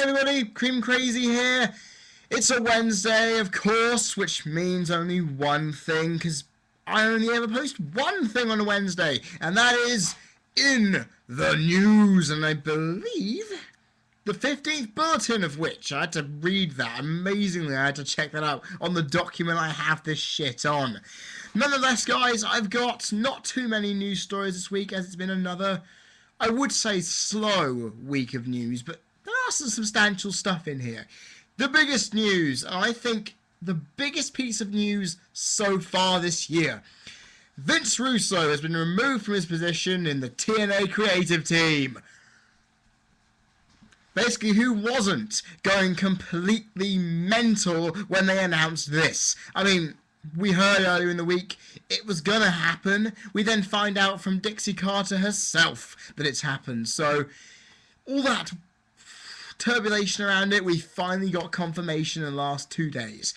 Hey everybody, CreamCrazy here. It's a Wednesday, of course, which means only one thing, because I only ever post one thing on a Wednesday, and that is in the news, and I believe the 15th bulletin of which, I had to read that, amazingly, I had to check that out on the document I have this shit on. Nonetheless, guys, I've got not too many news stories this week, as it's been another, I would say, slow week of news, but there are some substantial stuff in here. The biggest news, and I think the biggest piece of news so far this year. VInce Russo has been removed from his position in the TNA creative team. Basically, who wasn't going completely mental when they announced this? I mean, we heard earlier in the week it was gonna happen. We then find out from Dixie Carter herself that it's happened. So, all that turbulation around it, we finally got confirmation in the last 2 days.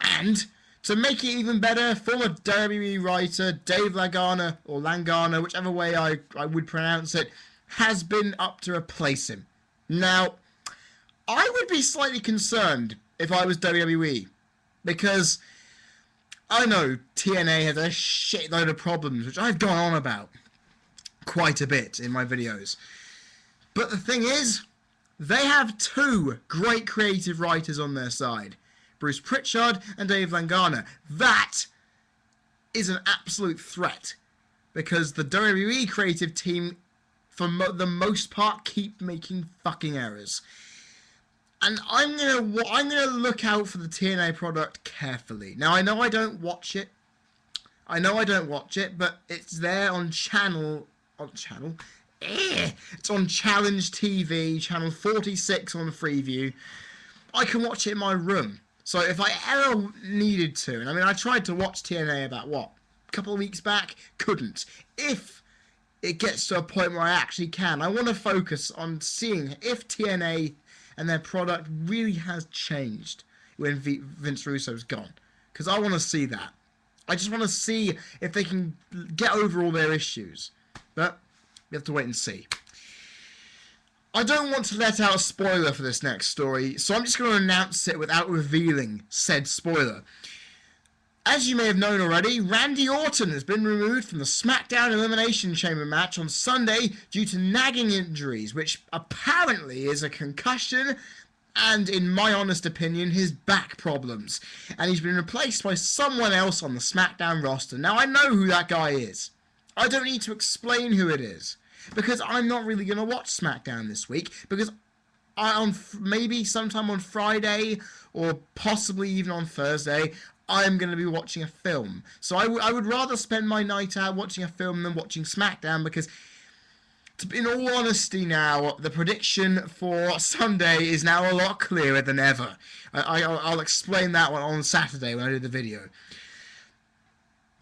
And to make it even better, former WWE writer Dave Lagana, or Langana, whichever way I would pronounce it, has been up to replace him. Now, I would be slightly concerned if I was WWE, because I know TNA has a shitload of problems, which I've gone on about quite a bit in my videos. But the thing is, they have two great creative writers on their side, Bruce Pritchard and Dave Langana. That is an absolute threat, because the WWE creative team, for the most part, keep making fucking errors. And I'm gonna look out for the TNA product carefully. Now, I know I don't watch it. But it's there on It's on Challenge TV, channel 46 on Freeview. I can watch it in my room. So if I ever needed to, and I mean, I tried to watch TNA about, a couple of weeks back? Couldn't. If it gets to a point where I actually can, I want to focus on seeing if TNA and their product really has changed when VInce Russo's gone. Because I want to see that. I just want to see if they can get over all their issues. But we have to wait and see. I don't want to let out a spoiler for this next story, so I'm just going to announce it without revealing said spoiler. As you may have known already, Randy Orton has been removed from the SmackDown Elimination Chamber match on Sunday due to nagging injuries, which apparently is a concussion and, in my honest opinion, his back problems. And he's been replaced by someone else on the SmackDown roster. Now, I know who that guy is. I don't need to explain who it is, because I'm not really going to watch SmackDown this week, because maybe sometime on Friday, or possibly even on Thursday, I'm going to be watching a film. So I would rather spend my night out watching a film than watching SmackDown, because, in all honesty now, the prediction for Sunday is now a lot clearer than ever. I'll explain that one on Saturday when I do the video.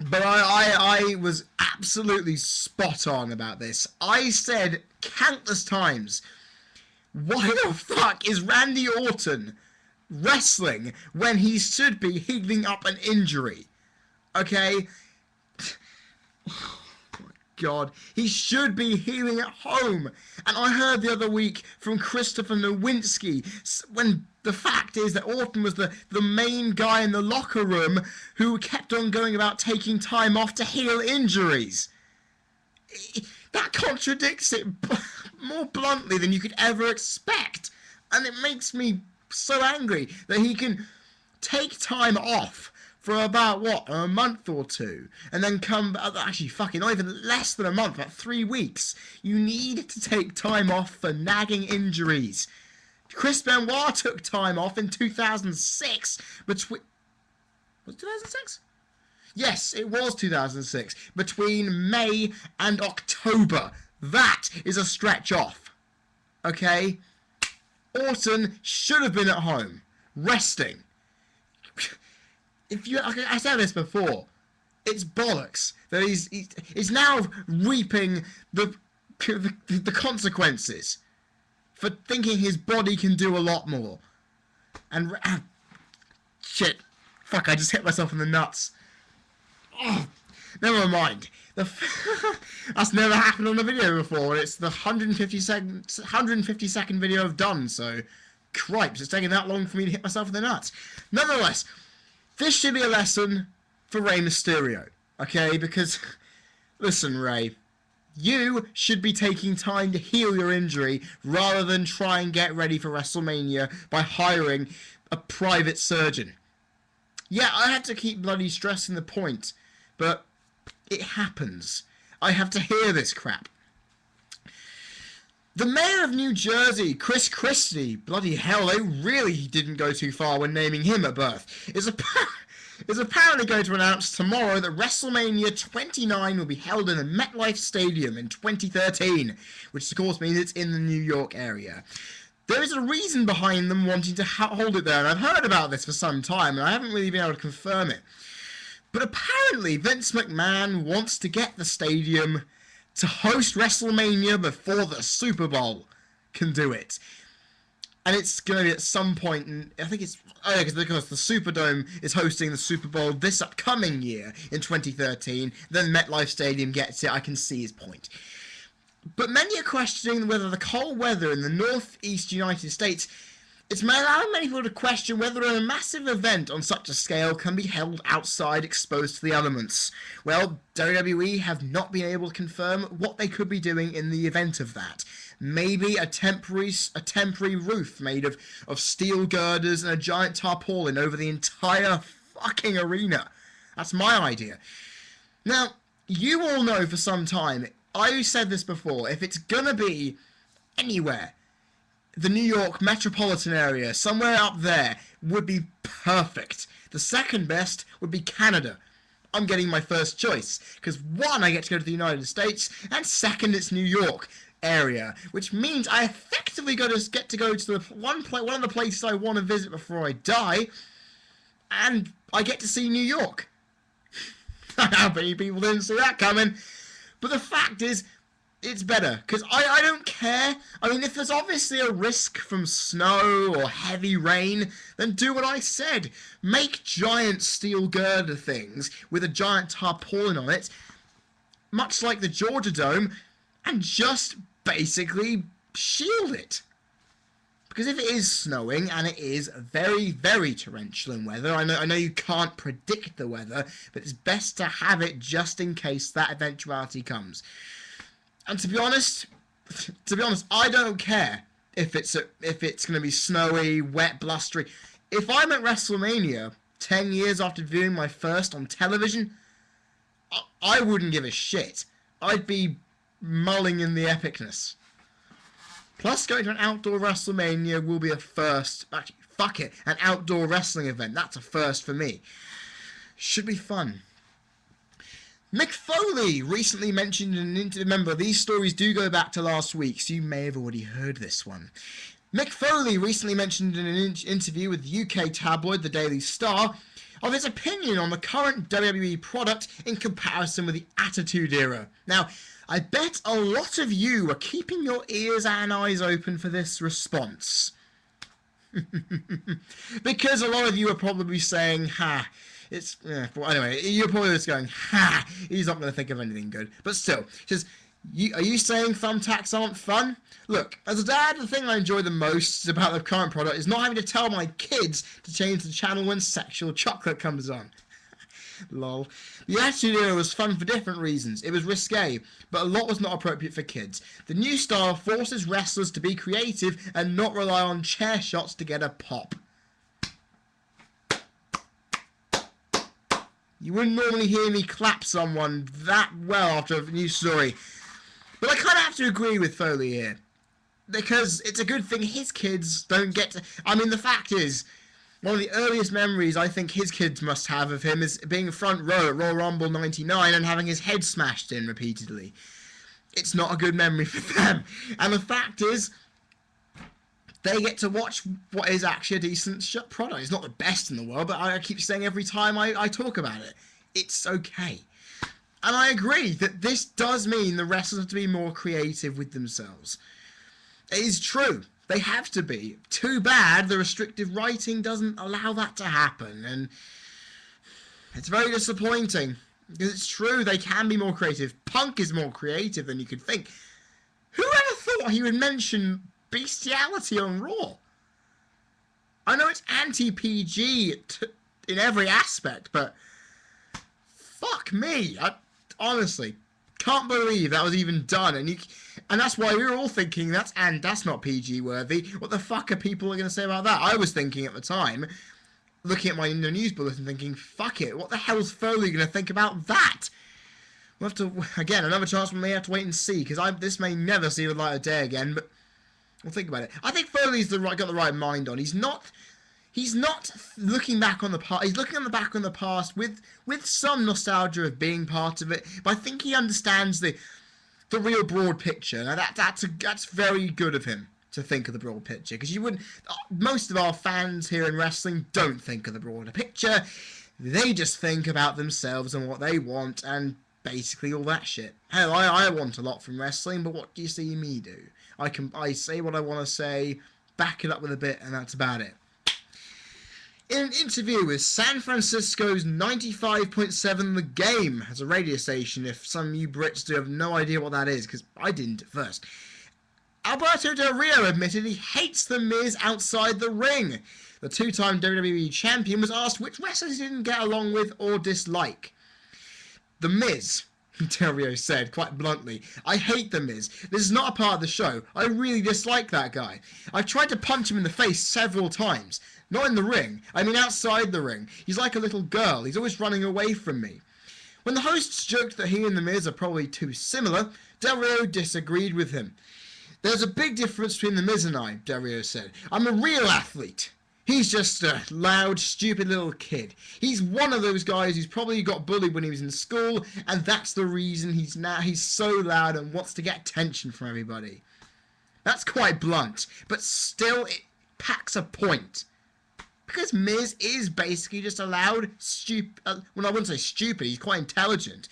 But I was absolutely spot on about this. I said countless times, why the fuck is Randy Orton wrestling when he should be healing up an injury? Okay? Oh my god. He should be healing at home. And I heard the other week from Christopher Nowinski, when the fact is that Orton was the main guy in the locker room who kept on going about taking time off to heal injuries. That contradicts it more bluntly than you could ever expect. And it makes me so angry that he can take time off for about, a month or two, and then come, actually fucking not even less than a month, about 3 weeks. You need to take time off for nagging injuries. Chris Benoit took time off in 2006 between... Was it 2006? Yes, it was 2006. Between May and October. That is a stretch off. Okay? Orton should have been at home, resting. I said this before, it's bollocks that he's now reaping the consequences for thinking his body can do a lot more. And shit, fuck! I just hit myself in the nuts. Oh, never mind. That's never happened on a video before. It's the 150-second video I've done, so cripes, it's taking that long for me to hit myself in the nuts. Nonetheless, this should be a lesson for Rey Mysterio, okay? Because, listen, Rey, you should be taking time to heal your injury rather than try and get ready for WrestleMania by hiring a private surgeon. Yeah, I had to keep bloody stressing the point, but it happens. I have to hear this crap. The mayor of New Jersey, Chris Christie, bloody hell, they really didn't go too far when naming him at birth, is apparently going to announce tomorrow that WrestleMania 29 will be held in the MetLife Stadium in 2013, which of course means it's in the New York area. There is a reason behind them wanting to hold it there, and I've heard about this for some time, and I haven't really been able to confirm it. But apparently Vince McMahon wants to get the stadium to host WrestleMania before the Super Bowl can do it. And it's going to be at some point, and I think it's... Oh yeah, because the Superdome is hosting the Super Bowl this upcoming year in 2013. Then MetLife Stadium gets it. I can see his point. But many are questioning whether the cold weather in the northeast United States... It's allowing many people to question whether a massive event on such a scale can be held outside, exposed to the elements. Well, WWE have not been able to confirm what they could be doing in the event of that. Maybe a temporary roof made of steel girders and a giant tarpaulin over the entire fucking arena. That's my idea. Now, you all know for some time, I said this before, if it's gonna be anywhere, the New York metropolitan area, somewhere up there, would be perfect. The second best would be Canada. I'm getting my first choice, because one, I get to go to the United States, and second, it's New York area, which means I effectively get to go to one of the places I want to visit before I die, and I get to see New York. How many people didn't see that coming? But the fact is, it's better, because I don't care. I mean, if there's obviously a risk from snow or heavy rain, then do what I said. Make giant steel girder things with a giant tarpaulin on it, much like the Georgia Dome, and just basically shield it. Because if it is snowing, and it is very, very torrential in weather, I know you can't predict the weather, but it's best to have it just in case that eventuality comes. And to be honest, I don't care if it's going to be snowy, wet, blustery. If I'm at WrestleMania 10 years after viewing my first on television, I wouldn't give a shit. I'd be mulling in the epicness. Plus, going to an outdoor WrestleMania will be a first. Actually, fuck it, an outdoor wrestling event. That's a first for me. Should be fun. Mick Foley recently mentioned in an interview. Remember, these stories do go back to last week, so you may have already heard this one. Mick Foley recently mentioned in an interview with UK tabloid The Daily Star of his opinion on the current WWE product in comparison with the Attitude Era. Now, I bet a lot of you are keeping your ears and eyes open for this response. Because a lot of you are probably saying, it's... well, anyway, you're probably just going, he's not going to think of anything good. But still, just, are you saying thumbtacks aren't fun? Look, as a dad, the thing I enjoy the most about the current product is not having to tell my kids to change the channel when sexual chocolate comes on. Lol. The Attitude Era was fun for different reasons. It was risque, but a lot was not appropriate for kids. The new style forces wrestlers to be creative and not rely on chair shots to get a pop. You wouldn't normally hear me clap someone that well after a news story. But I kind of have to agree with Foley here. Because it's a good thing his kids don't get to... I mean, the fact is, one of the earliest memories I think his kids must have of him is being front row at Royal Rumble 99 and having his head smashed in repeatedly. It's not a good memory for them. And the fact is, they get to watch what is actually a decent product. It's not the best in the world, but I keep saying every time I talk about it, it's okay. And I agree that this does mean the wrestlers have to be more creative with themselves. It is true. They have to be. Too bad the restrictive writing doesn't allow that to happen, and it's very disappointing. Because it's true, they can be more creative. Punk is more creative than you could think. Who ever thought he would mention bestiality on Raw? I know it's anti-PG in every aspect, but fuck me. I honestly can't believe that was even done. And that's why we were all thinking, that's not PG worthy. What the fuck are people going to say about that? I was thinking at the time, looking at my news bulletin, thinking, fuck it, what the hell is Foley going to think about that? We'll have to, again, another chance we may have to wait and see, because this may never see the light of day again, but we'll think about it. I think Foley's got the right mind on. He's not looking back on the past. He's looking back on the past with some nostalgia of being part of it, but I think he understands the real broad picture. Now that's very good of him to think of the broad picture, because most of our fans here in wrestling don't think of the broader picture. They just think about themselves and what they want, and basically all that shit. Hell, I want a lot from wrestling, but what do you see me do? I say what I want to say, back it up with a bit, and that's about it. In an interview with San Francisco's 95.7 The Game, as a radio station, if some of you Brits do have no idea what that is, because I didn't at first, Alberto Del Rio admitted he hates The Miz outside the ring. The two-time WWE champion was asked which wrestlers he didn't get along with or dislike. The Miz, Del Rio said quite bluntly. I hate The Miz. This is not a part of the show. I really dislike that guy. I've tried to punch him in the face several times. Not in the ring. I mean outside the ring. He's like a little girl. He's always running away from me. When the hosts joked that he and The Miz are probably too similar, Del Rio disagreed with him. There's a big difference between The Miz and I, Del Rio said. I'm a real athlete. He's just a loud, stupid little kid. He's one of those guys who's probably got bullied when he was in school, and that's the reason he's so loud and wants to get attention from everybody. That's quite blunt, but still it packs a point. Because Miz is basically just a loud, stupid... well, I wouldn't say stupid, he's quite intelligent.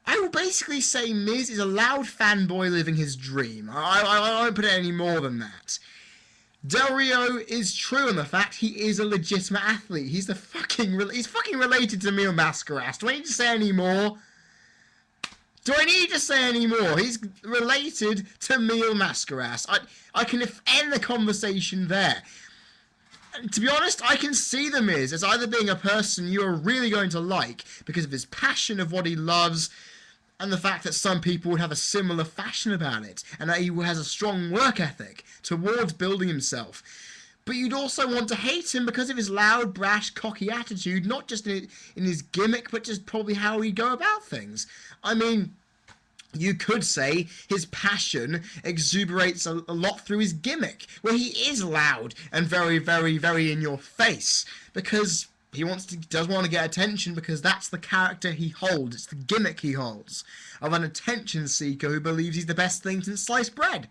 I will basically say Miz is a loud fanboy living his dream. I won't put it any more than that. Del Rio is true in the fact he is a legitimate athlete. He's fucking related to Mil Mascaras. Do I need to say any more? He's related to Mil Mascaras. I can end the conversation there. And to be honest, I can see The Miz as either being a person you are really going to like because of his passion of what he loves, and the fact that some people would have a similar fashion about it, and that he has a strong work ethic towards building himself. But you'd also want to hate him because of his loud, brash, cocky attitude, not just in his gimmick, but just probably how he'd go about things. I mean, you could say his passion exuberates a lot through his gimmick, where he is loud and very, very, very in your face, because he does want to get attention, because that's the character he holds. It's the gimmick he holds of an attention seeker who believes he's the best thing since sliced bread.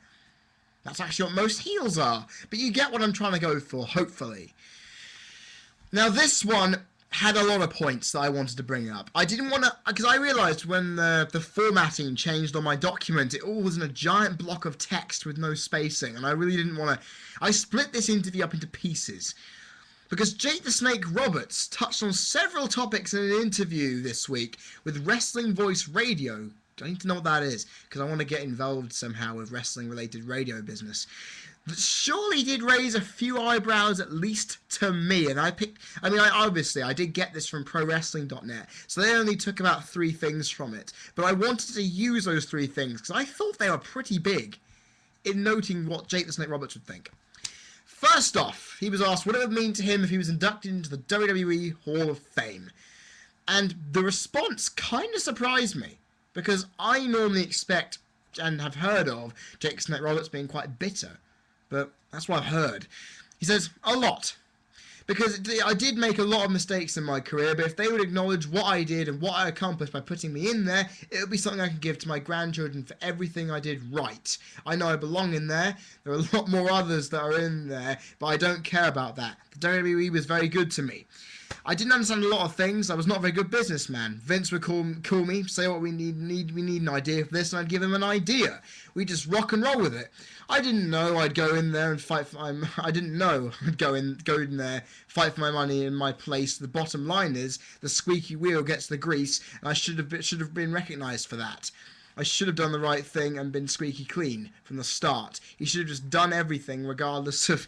That's actually what most heels are. But you get what I'm trying to go for, hopefully. Now this one had a lot of points that I wanted to bring up. I didn't want to, because I realised when the formatting changed on my document, it all was in a giant block of text with no spacing, and I really didn't want to. I split this interview up into pieces. Because Jake the Snake Roberts touched on several topics in an interview this week with Wrestling Voice Radio. I need to know what that is, because I want to get involved somehow with wrestling-related radio business. That surely did raise a few eyebrows, at least to me. And I did get this from ProWrestling.net, so they only took about 3 things from it. But I wanted to use those 3 things, because I thought they were pretty big in noting what Jake the Snake Roberts would think. First off, he was asked what it would mean to him if he was inducted into the WWE Hall of Fame. And the response kind of surprised me, because I normally expect and have heard of Jake the Snake Roberts being quite bitter. But that's what I've heard. He says, a lot. Because I did make a lot of mistakes in my career, but if they would acknowledge what I did and what I accomplished by putting me in there, it would be something I could give to my grandchildren for everything I did right. I know I belong in there. There are a lot more others that are in there, but I don't care about that. The WWE was very good to me. I didn't understand a lot of things. I was not a very good businessman. Vince would call me, say what we need an idea for this, and I'd give him an idea. We just rock and roll with it. I didn't know I'd go in there and fight for I didn't know I'd go in there, fight for my money in my place. The bottom line is the squeaky wheel gets the grease, and I should have been recognised for that. I should have done the right thing and been squeaky clean from the start. He should have just done everything regardless of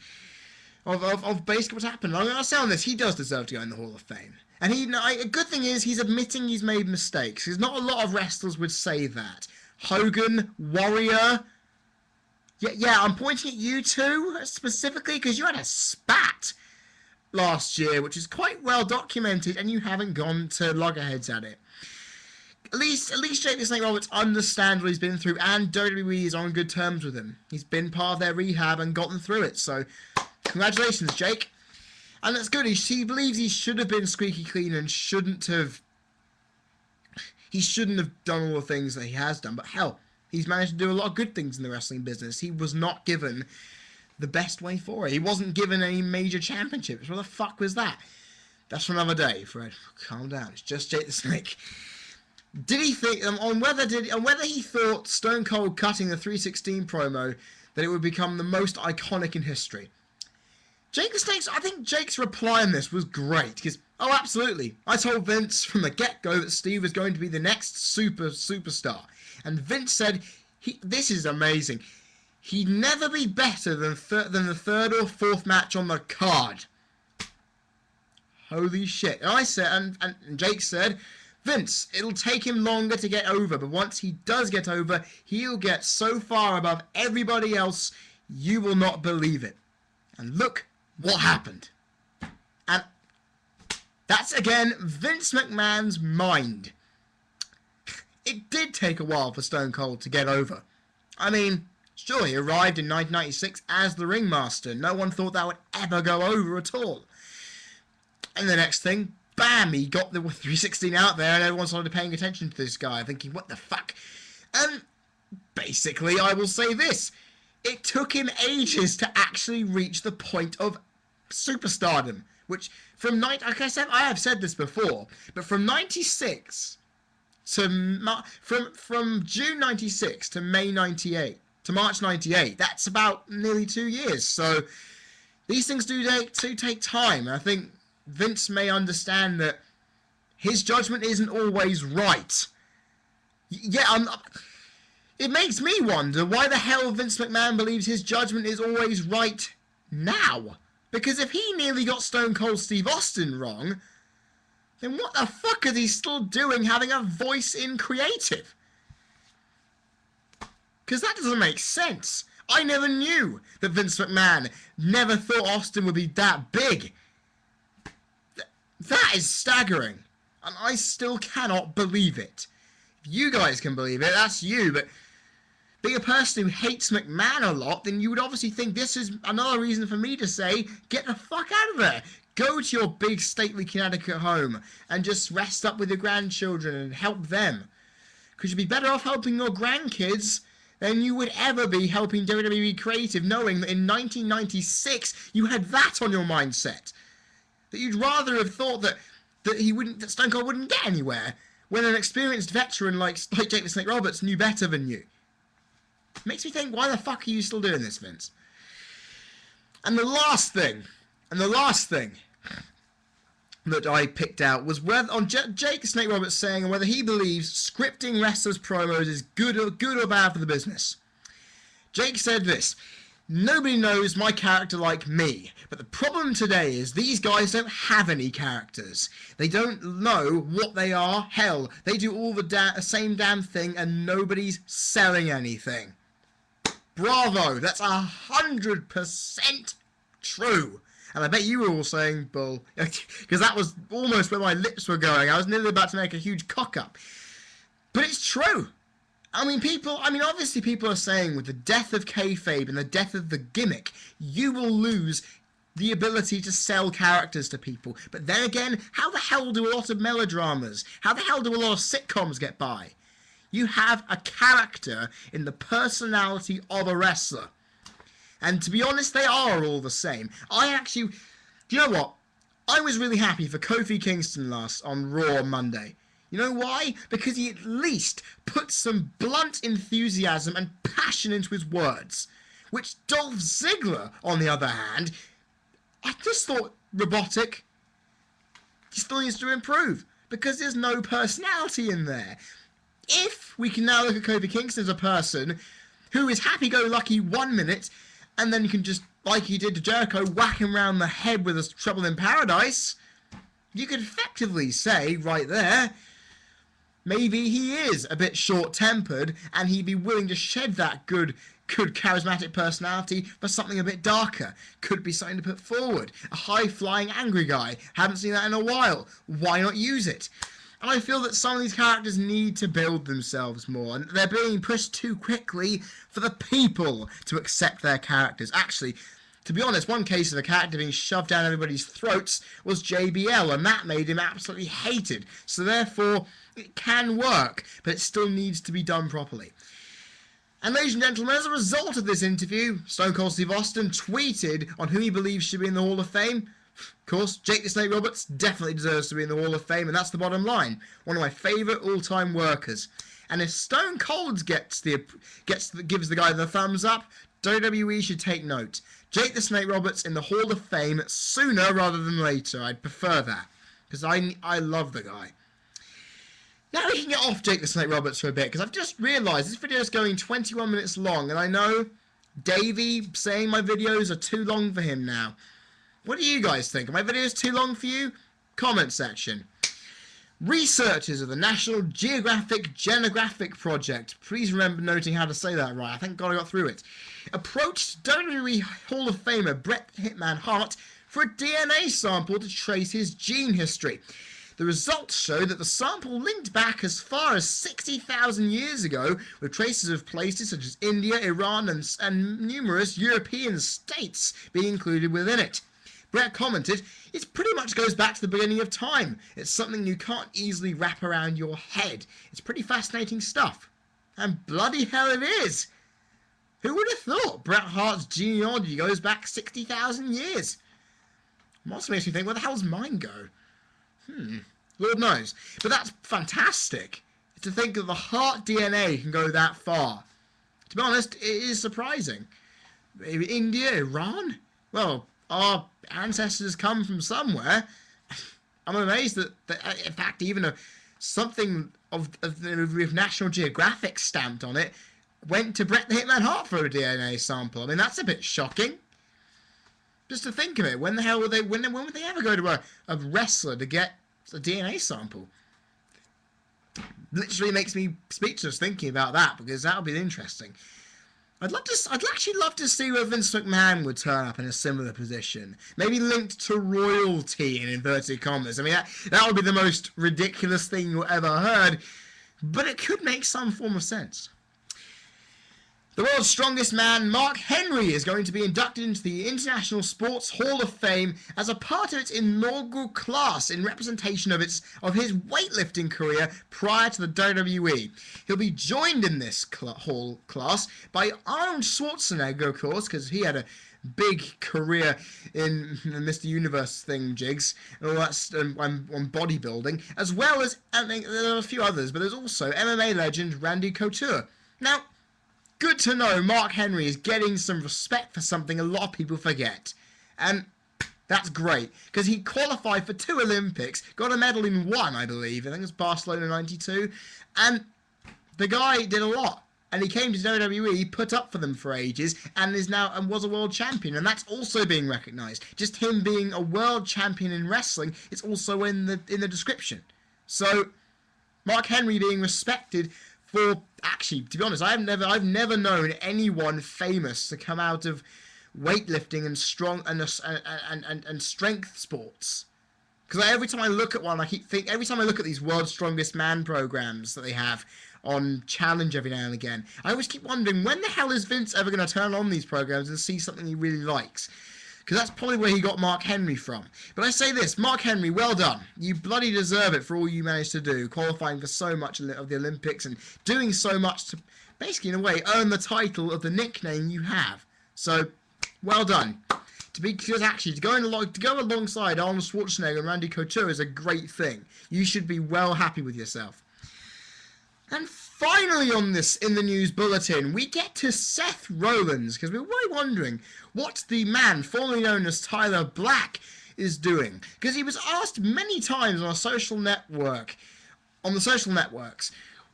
basically what happened. I'm going to say on this, he does deserve to go in the Hall of Fame. And a good thing is he's admitting he's made mistakes. Because not a lot of wrestlers would say that. Hogan, Warrior. Yeah, I'm pointing at you two specifically because you had a spat last year, which is quite well documented, and you haven't gone to loggerheads at it. At least Jake the Snake Roberts understands what he's been through, and WWE is on good terms with him. He's been part of their rehab and gotten through it, so congratulations, Jake. And that's good. He believes he should have been squeaky clean and shouldn't have done all the things that he has done. But hell, he's managed to do a lot of good things in the wrestling business. He was not given the best way for it. He wasn't given any major championships. What the fuck was that? That's for another day, Fred. Calm down. It's just Jake the Snake. Did he think on whether he thought Stone Cold cutting the 316 promo that it would become the most iconic in history? Jake the Snake's, I think Jake's reply on this was great, because, oh, absolutely. I told Vince from the get-go that Steve was going to be the next superstar. And Vince said, this is amazing. He'd never be better than the third or fourth match on the card. Holy shit. And I said, and Jake said, Vince, it'll take him longer to get over, but once he does get over, he'll get so far above everybody else, you will not believe it. And look what happened. And that's, again, Vince McMahon's mind. It did take a while for Stone Cold to get over. I mean, sure, he arrived in 1996 as the ringmaster. No one thought that would ever go over at all. And the next thing, bam, he got the 316 out there and everyone started paying attention to this guy, thinking, what the fuck? And basically, I will say this. It took him ages to actually reach the point of superstardom, which like I said, I have said this before, but from 96 to from June 96 to May 98 to March 98, that's about nearly 2 years. So these things do take time. I think Vince may understand that his judgment isn't always right. Yeah, it makes me wonder why the hell Vince McMahon believes his judgment is always right now. Because if he nearly got Stone Cold Steve Austin wrong, then what the fuck is he still doing having a voice in creative? Because that doesn't make sense. I never knew that Vince McMahon never thought Austin would be that big. That is staggering. And I still cannot believe it. If you guys can believe it, that's you, but being a person who hates McMahon a lot, then you would obviously think this is another reason for me to say, get the fuck out of there. Go to your big stately Connecticut home and just rest up with your grandchildren and help them. Because you'd be better off helping your grandkids than you would ever be helping WWE Creative, knowing that in 1996 you had that on your mindset. That you'd rather have thought that Stone Cold wouldn't get anywhere when an experienced veteran like Jake the Snake Roberts knew better than you. Makes me think, why the fuck are you still doing this, Vince? And the last thing that I picked out was whether on Jake the Snake Roberts saying whether he believes scripting wrestlers' promos is good or bad for the business. Jake said this: nobody knows my character like me, but the problem today is these guys don't have any characters. They don't know what they are. Hell, they do all the same damn thing and nobody's selling anything. Bravo! That's 100% true. And I bet you were all saying bull, because that was almost where my lips were going. I was nearly about to make a huge cock up. But it's true. Obviously people are saying with the death of kayfabe and the death of the gimmick, you will lose the ability to sell characters to people. But then again, how the hell do a lot of melodramas, how the hell do a lot of sitcoms get by? You have a character in the personality of a wrestler. And to be honest, they are all the same. Do you know what? I was really happy for Kofi Kingston last on Raw on Monday. You know why? Because he at least put some blunt enthusiasm and passion into his words. Which Dolph Ziggler, on the other hand, I just thought robotic. He still needs to improve. Because there's no personality in there. If we can now look at Kofi Kingston as a person who is happy-go-lucky 1 minute, and then you can just, like he did to Jericho, whack him round the head with a Trouble in Paradise, you could effectively say, right there, maybe he is a bit short-tempered, and he'd be willing to shed that good charismatic personality for something a bit darker. Could be something to put forward. A high-flying angry guy. Haven't seen that in a while. Why not use it? And I feel that some of these characters need to build themselves more, and they're being pushed too quickly for the people to accept their characters. Actually, to be honest, one case of a character being shoved down everybody's throats was JBL, and that made him absolutely hated. So therefore, it can work, but it still needs to be done properly. And ladies and gentlemen, as a result of this interview, Stone Cold Steve Austin tweeted on who he believes should be in the Hall of Fame. Of course, Jake the Snake Roberts definitely deserves to be in the Hall of Fame, and that's the bottom line. One of my favourite all-time workers. And if Stone Cold gives the guy the thumbs up, WWE should take note. Jake the Snake Roberts in the Hall of Fame sooner rather than later. I'd prefer that, because I love the guy. Now we can get off Jake the Snake Roberts for a bit, because I've just realised this video is going 21 minutes long, and I know Davey saying my videos are too long for him now. What do you guys think? Are my videos too long for you? Comment section. Researchers of the National Geographic Genographic Project, please remember noting how to say that right, I thank God I got through it, approached WWE Hall of Famer Bret Hitman Hart for a DNA sample to trace his gene history. The results show that the sample linked back as far as 60,000 years ago, with traces of places such as India, Iran, and numerous European states being included within it. Bret commented, "It pretty much goes back to the beginning of time. It's something you can't easily wrap around your head. It's pretty fascinating stuff." And bloody hell it is! Who would have thought Bret Hart's genealogy goes back 60,000 years? It also makes me think, where the hell's mine go? Lord knows. But that's fantastic. To think that the Hart DNA can go that far. To be honest, it is surprising. India, Iran? Well, our ancestors come from somewhere. I'm amazed that in fact, even something with National Geographic stamped on it went to Bret the Hitman Hart for a DNA sample. I mean, that's a bit shocking. Just to think of it, when the hell would they? When would they ever go to a wrestler to get a DNA sample? Literally makes me speechless thinking about that, because that would be interesting. I'd actually love to see where Vince McMahon would turn up in a similar position. Maybe linked to royalty in inverted commas. I mean, that would be the most ridiculous thing you ever heard, but it could make some form of sense. The world's strongest man, Mark Henry, is going to be inducted into the International Sports Hall of Fame as a part of its inaugural class in representation of his weightlifting career prior to the WWE. He'll be joined in this hall class by Arnold Schwarzenegger, of course, because he had a big career in the Mr. Universe thingjigs and all that on bodybuilding, as well as, I think there are a few others, but there's also MMA legend Randy Couture. Now, good to know Mark Henry is getting some respect for something a lot of people forget. And that's great, because he qualified for 2 Olympics, got a medal in 1, I believe. I think it was Barcelona 92. And the guy did a lot. And he came to WWE, put up for them for ages, and was a world champion. And that's also being recognised. Just him being a world champion in wrestling, it's also in the description. So, Mark Henry being respected for, actually, to be honest, I've never known anyone famous to come out of weightlifting and strength sports. Because every time I look at one, every time I look at these World's Strongest Man programs that they have on Challenge every now and again, I always keep wondering, when the hell is Vince ever going to turn on these programs and see something he really likes? Because that's probably where he got Mark Henry from. But I say this, Mark Henry, well done. You bloody deserve it for all you managed to do, qualifying for so much of the Olympics and doing so much to, basically in a way, earn the title of the nickname you have. So, well done. to go alongside Arnold Schwarzenegger and Randy Couture is a great thing. You should be well happy with yourself. And finally in the news bulletin, we get to Seth Rollins, because we were really wondering what the man formerly known as Tyler Black is doing, because he was asked many times on the social networks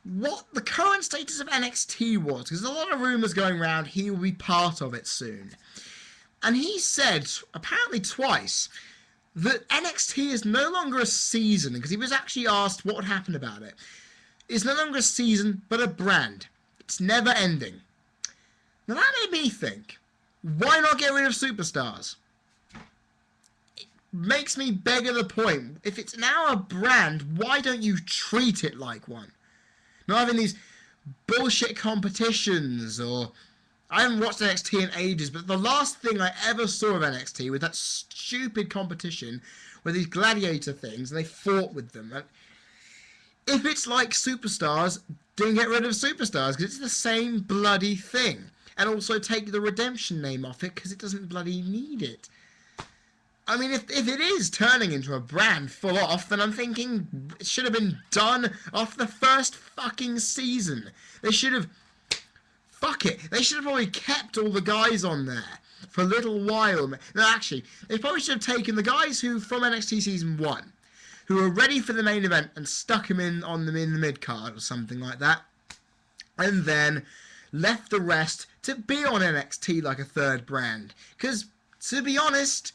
what the current status of NXT was, because there's a lot of rumours going around he will be part of it soon. And he said, apparently twice, that NXT is no longer a season, because he was actually asked what would happen about it. It's no longer a season, but a brand. It's never ending. Now that made me think, why not get rid of superstars? It makes me beg the point. If it's now a brand, why don't you treat it like one? Not having these bullshit competitions, or... I haven't watched NXT in ages, but the last thing I ever saw of NXT was that stupid competition with these gladiator things, and they fought with them. And if it's like Superstars, then get rid of Superstars, because it's the same bloody thing. And also take the Redemption name off it, because it doesn't bloody need it. I mean, if it is turning into a brand full off, then I'm thinking it should have been done after the first fucking season. They should have... Fuck it. They should have probably kept all the guys on there for a little while. No, actually, they probably should have taken the guys who, from NXT Season 1, who were ready for the main event and stuck them in the mid-card or something like that. And then left the rest to be on NXT like a third brand. Because, to be honest,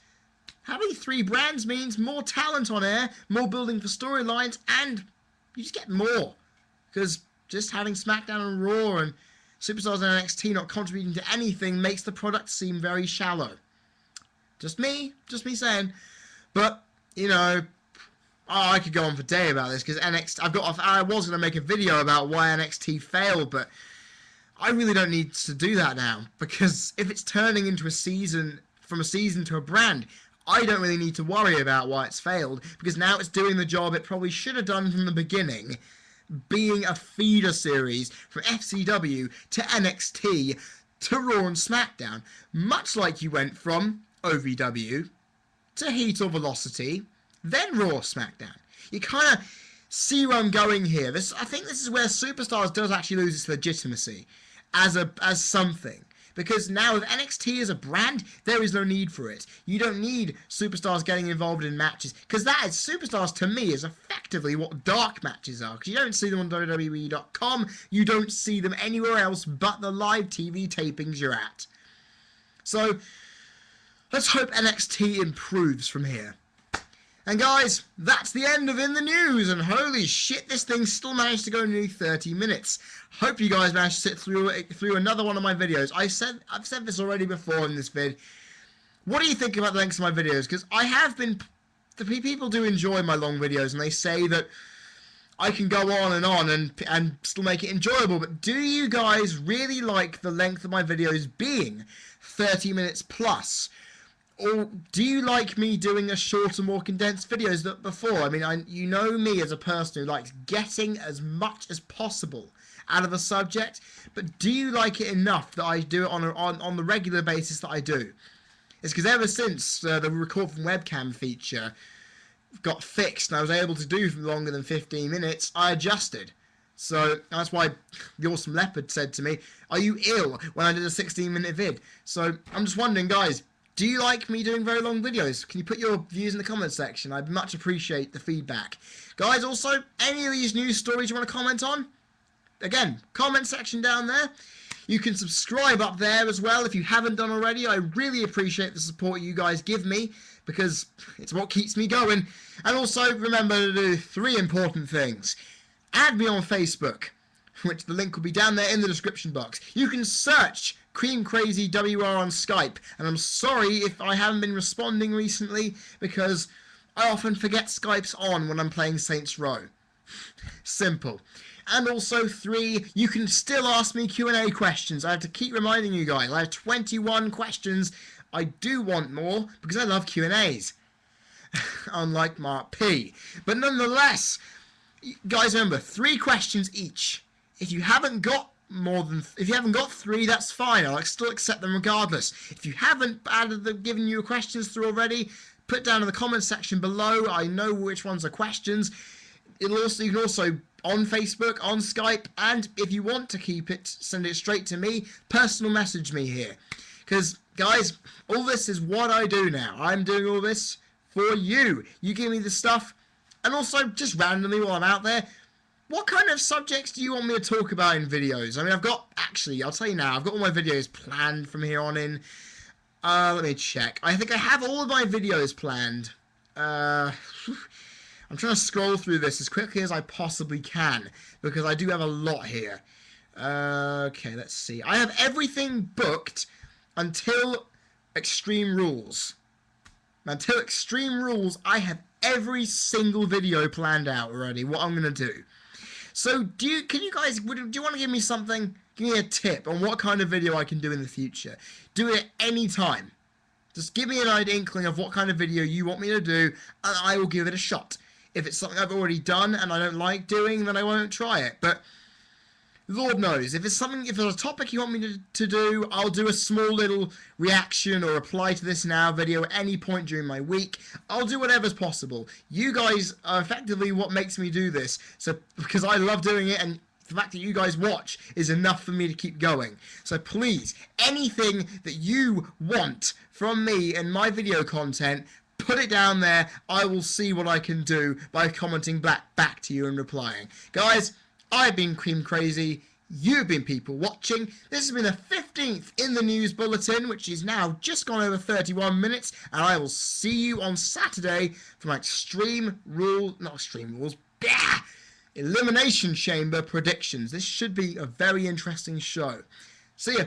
having 3 brands means more talent on air, more building for storylines, and you just get more. Because just having SmackDown and Raw and Superstars and NXT not contributing to anything makes the product seem very shallow. Just me saying. But, you know, I could go on for day about this, because NXT, I was going to make a video about why NXT failed, but I really don't need to do that now, because if it's turning into a season, from a season to a brand, I don't really need to worry about why it's failed, because now it's doing the job it probably should have done from the beginning, being a feeder series from FCW to NXT to Raw and SmackDown, much like you went from OVW to Heat or Velocity, then Raw SmackDown. You kind of see where I'm going here. I think this is where Superstars does actually lose its legitimacy as something. Because now with NXT as a brand, there is no need for it. You don't need Superstars getting involved in matches. Because that is, Superstars to me is effectively what dark matches are. Because you don't see them on WWE.com. You don't see them anywhere else but the live TV tapings you're at. So, let's hope NXT improves from here. And guys, that's the end of In the News, and holy shit, this thing still managed to go nearly 30 minutes. Hope you guys managed to sit through another one of my videos. I've said this already before in this vid. What do you think about the lengths of my videos? Because the people do enjoy my long videos, and they say that I can go on and still make it enjoyable, but do you guys really like the length of my videos being 30 minutes plus? Or do you like me doing a shorter, more condensed videos than before? I mean, you know me as a person who likes getting as much as possible out of a subject, but do you like it enough that I do it on the regular basis that I do? It's because ever since the record from webcam feature got fixed and I was able to do longer than 15 minutes, I adjusted. So that's why the Awesome Leopard said to me, "Are you ill?" when I did a 16-minute vid. So I'm just wondering, guys, do you like me doing very long videos? Can you put your views in the comments section? I'd much appreciate the feedback. Guys, also, any of these news stories you want to comment on? Again, comment section down there. You can subscribe up there as well if you haven't done already. I really appreciate the support you guys give me, because it's what keeps me going. And also, remember to do 3 important things. Add me on Facebook, which the link will be down there in the description box. You can search CreamCrazyWR on Skype, and I'm sorry if I haven't been responding recently, because I often forget Skype's on when I'm playing Saints Row. Simple. And also 3, you can still ask me Q&A questions. I have to keep reminding you guys, I have 21 questions. I do want more, because I love Q&As. Unlike Mark P. But nonetheless, guys, remember, 3 questions each. If you haven't got if you haven't got 3, that's fine. I'll still accept them regardless. If you haven't given you questions through already, put down in the comments section below. I know which ones are questions. You can also on Facebook, on Skype, and if you want to keep it, send it straight to me. Personal message me here, because guys, all this is what I do now. I'm doing all this for you. You give me the stuff, and also just randomly while I'm out there, what kind of subjects do you want me to talk about in videos? I mean, I'll tell you now, I've got all my videos planned from here on in. Let me check. I think I have all of my videos planned. I'm trying to scroll through this as quickly as I possibly can, because I do have a lot here. Okay, let's see. I have everything booked until Extreme Rules. Until Extreme Rules, I have every single video planned out already, what I'm going to do. So, do you want to give me something? Give me a tip on what kind of video I can do in the future. Do it at any time. Just give me an inkling of what kind of video you want me to do, and I will give it a shot. If it's something I've already done and I don't like doing, then I won't try it. But Lord knows, if there's a topic you want me to do, I'll do a small little reaction or reply to this now video at any point during my week. I'll do whatever's possible. You guys are effectively what makes me do this. So, because I love doing it, and the fact that you guys watch is enough for me to keep going. So please, anything that you want from me and my video content, put it down there. I will see what I can do by commenting back to you and replying. Guys, I've been Cream Crazy. You've been people watching. This has been the 15th in the news bulletin, which is now just gone over 31 minutes, and I will see you on Saturday for my Elimination Chamber predictions. This should be a very interesting show. See ya.